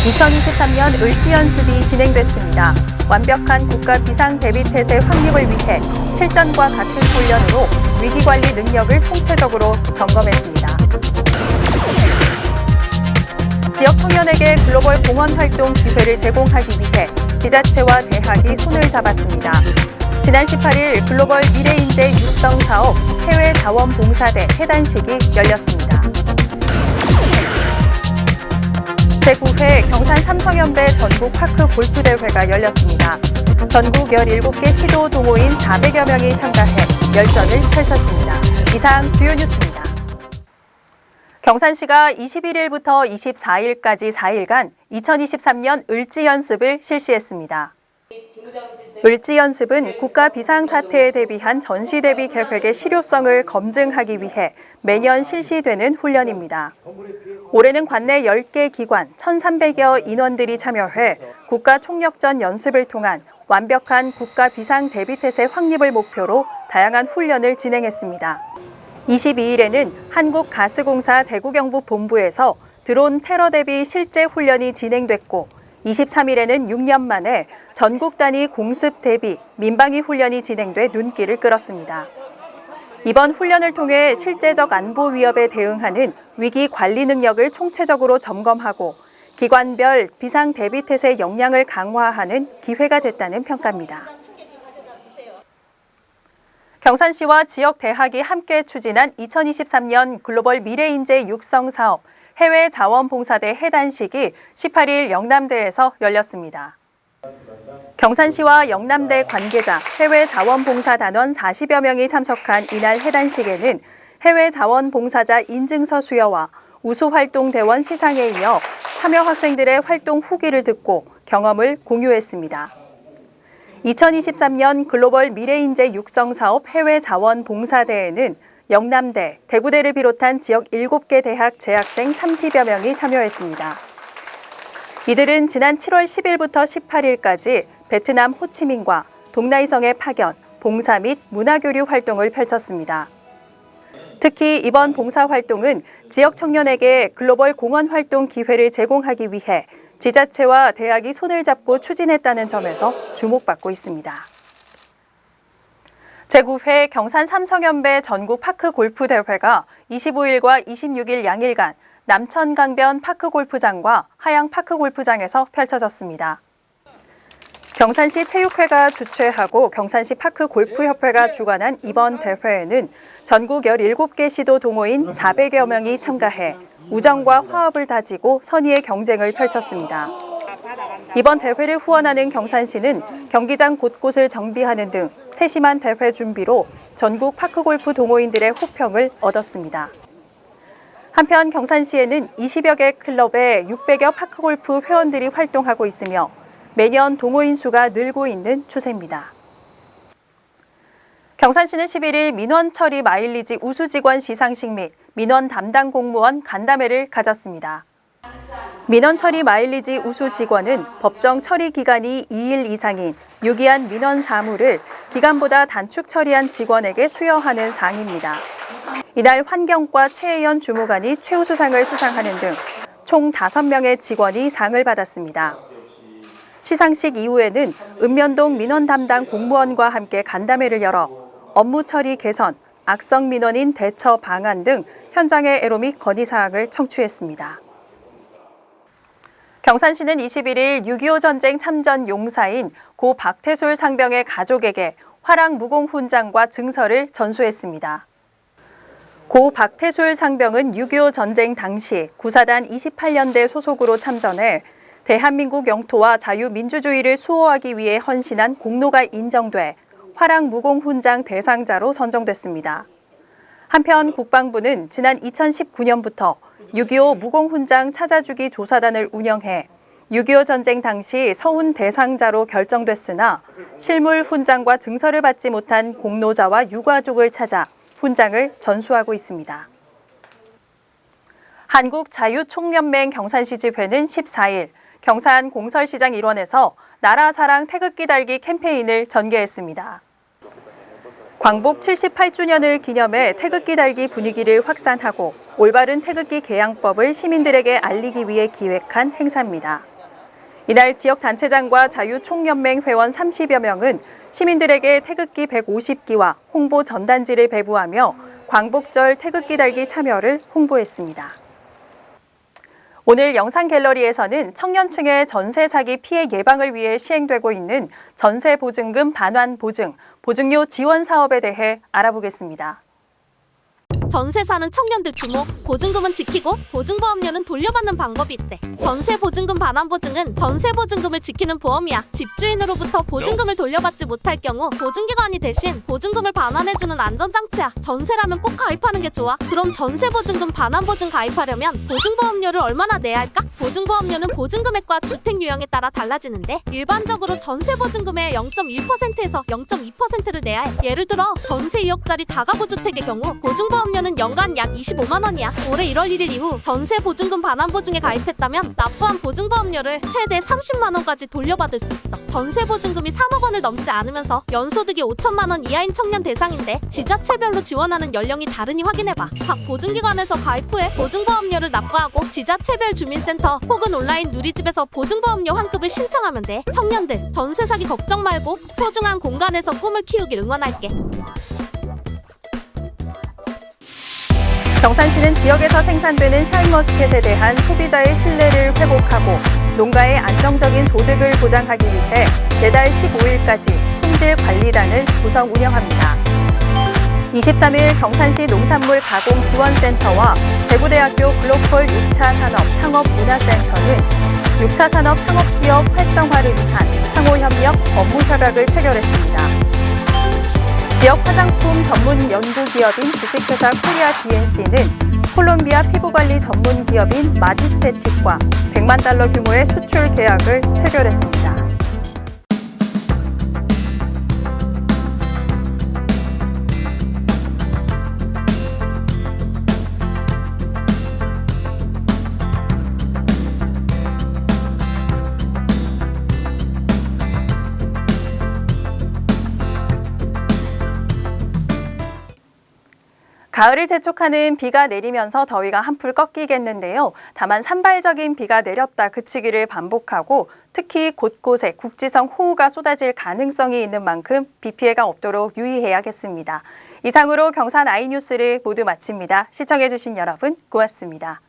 2023년 을지연습이 진행됐습니다. 완벽한 국가 비상대비태세 확립을 위해 실전과 같은 훈련으로 위기관리 능력을 총체적으로 점검했습니다. 지역 청년에게 글로벌 공헌 활동 기회를 제공하기 위해 지자체와 대학이 손을 잡았습니다. 지난 18일 글로벌 미래인재 육성 사업 해외 자원봉사대 해단식이 열렸습니다. 제9회 경산 삼성연배 전국 파크 골프대회가 열렸습니다. 전국 17개 시도 동호인 400여 명이 참가해 열전을 펼쳤습니다. 이상 주요 뉴스입니다. 경산시가 21일부터 24일까지 4일간 2023년 을지연습을 실시했습니다. 을지연습은 국가 비상사태에 대비한 전시대비 계획의 실효성을 검증하기 위해 매년 실시되는 훈련입니다. 올해는 관내 10개 기관 1,300여 인원들이 참여해 국가 총력전 연습을 통한 완벽한 국가 비상대비태세 확립을 목표로 다양한 훈련을 진행했습니다. 22일에는 한국가스공사 대구경북본부에서 드론 테러 대비 실제 훈련이 진행됐고 23일에는 6년 만에 전국 단위 공습 대비 민방위 훈련이 진행돼 눈길을 끌었습니다. 이번 훈련을 통해 실제적 안보 위협에 대응하는 위기 관리 능력을 총체적으로 점검하고 기관별 비상 대비태세 역량을 강화하는 기회가 됐다는 평가입니다. 경산시와 지역 대학이 함께 추진한 2023년 글로벌 미래인재 육성 사업 해외 자원봉사대 해단식이 18일 영남대에서 열렸습니다. 경산시와 영남대 관계자, 해외 자원봉사단원 40여 명이 참석한 이날 해단식에는 해외 자원봉사자 인증서 수여와 우수활동대원 시상에 이어 참여 학생들의 활동 후기를 듣고 경험을 공유했습니다. 2023년 글로벌 미래인재 육성 사업 해외 자원봉사대에는 영남대, 대구대를 비롯한 지역 7개 대학 재학생 30여 명이 참여했습니다. 이들은 지난 7월 10일부터 18일까지 베트남 호치민과 동나이성의 파견, 봉사 및 문화교류 활동을 펼쳤습니다. 특히 이번 봉사활동은 지역 청년에게 글로벌 공헌 활동 기회를 제공하기 위해 지자체와 대학이 손을 잡고 추진했다는 점에서 주목받고 있습니다. 제9회 경산 삼성연배 전국 파크 골프 대회가 25일과 26일 양일간 남천 강변 파크 골프장과 하양 파크 골프장에서 펼쳐졌습니다. 경산시 체육회가 주최하고 경산시 파크 골프협회가 주관한 이번 대회에는 전국 17개 시도 동호인 400여 명이 참가해 우정과 화합을 다지고 선의의 경쟁을 펼쳤습니다. 이번 대회를 후원하는 경산시는 경기장 곳곳을 정비하는 등 세심한 대회 준비로 전국 파크골프 동호인들의 호평을 얻었습니다. 한편 경산시에는 20여 개 클럽에 600여 파크골프 회원들이 활동하고 있으며 매년 동호인 수가 늘고 있는 추세입니다. 경산시는 11일 민원 처리 마일리지 우수 직원 시상식 및 민원 담당 공무원 간담회를 가졌습니다. 민원 처리 마일리지 우수 직원은 법정 처리 기간이 2일 이상인 유기한 민원 사무를 기간보다 단축 처리한 직원에게 수여하는 상입니다. 이날 환경과 최혜연 주무관이 최우수상을 수상하는 등 총 5명의 직원이 상을 받았습니다. 시상식 이후에는 읍면동 민원 담당 공무원과 함께 간담회를 열어 업무 처리 개선, 악성 민원인 대처 방안 등 현장의 애로 및 건의사항을 청취했습니다. 경산시는 21일 6.25 전쟁 참전 용사인 고 박태솔 상병의 가족에게 화랑 무공 훈장과 증서를 전수했습니다. 고 박태솔 상병은 6.25 전쟁 당시 구사단 28년대 소속으로 참전해 대한민국 영토와 자유민주주의를 수호하기 위해 헌신한 공로가 인정돼 화랑 무공 훈장 대상자로 선정됐습니다. 한편 국방부는 지난 2019년부터 6.25 무공훈장 찾아주기 조사단을 운영해 6.25 전쟁 당시 서훈 대상자로 결정됐으나 실물 훈장과 증서를 받지 못한 공로자와 유가족을 찾아 훈장을 전수하고 있습니다. 한국자유총연맹 경산시 집회는 14일 경산 공설시장 일원에서 나라사랑 태극기 달기 캠페인을 전개했습니다. 광복 78주년을 기념해 태극기 달기 분위기를 확산하고 올바른 태극기 개양법을 시민들에게 알리기 위해 기획한 행사입니다. 이날 지역 단체장과 자유총연맹 회원 30여 명은 시민들에게 태극기 150기와 홍보 전단지를 배부하며 광복절 태극기 달기 참여를 홍보했습니다. 오늘 영상갤러리에서는 청년층의 전세 사기 피해 예방을 위해 시행되고 있는 전세보증금 반환 보증, 보증료 지원 사업에 대해 알아보겠습니다. 전세 사는 청년들 주목, 보증금은 지키고 보증보험료는 돌려받는 방법이 있대. 전세보증금 반환보증은 전세보증금을 지키는 보험이야. 집주인으로부터 보증금을 돌려받지 못할 경우 보증기관이 대신 보증금을 반환해주는 안전장치야. 전세라면 꼭 가입하는 게 좋아. 그럼 전세보증금 반환보증 가입하려면 보증보험료를 얼마나 내야 할까? 보증보험료는 보증금액과 주택 유형에 따라 달라지는데 일반적으로 전세보증금의 0.1%에서 0.2%를 내야 해. 예를 들어 전세 2억짜리 다가구 주택의 경우 보증보험료는 연간 약 25만 원이야. 올해 1월 1일 이후 전세보증금 반환보증에 가입했다면 납부한 보증보험료를 최대 30만 원까지 돌려받을 수 있어. 전세보증금이 3억 원을 넘지 않으면서 연소득이 5천만 원 이하인 청년 대상인데 지자체별로 지원하는 연령이 다르니 확인해봐. 각 보증기관에서 가입 후에 보증보험료를 납부하고 지자체별 주민센터 혹은 온라인 누리집에서 보증보험료 환급을 신청하면 돼. 청년들, 전세 사기 걱정 말고 소중한 공간에서 꿈을 키우길 응원할게. 경산시는 지역에서 생산되는 샤인머스켓에 대한 소비자의 신뢰를 회복하고 농가의 안정적인 소득을 보장하기 위해 내달 15일까지 품질관리단을 구성 운영합니다. 23일 경산시 농산물 가공 지원센터와 대구대학교 글로컬 6차 산업 창업 문화센터는 6차 산업 창업기업 활성화를 위한 상호협력 업무 협약을 체결했습니다. 지역 화장품 전문 연구기업인 주식회사 코리아 DNC는 콜롬비아 피부관리 전문 기업인 마지스테틱과 100만 달러 규모의 수출 계약을 체결했습니다. 가을을 재촉하는 비가 내리면서 더위가 한풀 꺾이겠는데요. 다만 산발적인 비가 내렸다 그치기를 반복하고 특히 곳곳에 국지성 호우가 쏟아질 가능성이 있는 만큼 비 피해가 없도록 유의해야겠습니다. 이상으로 경산 아이뉴스를 모두 마칩니다. 시청해주신 여러분 고맙습니다.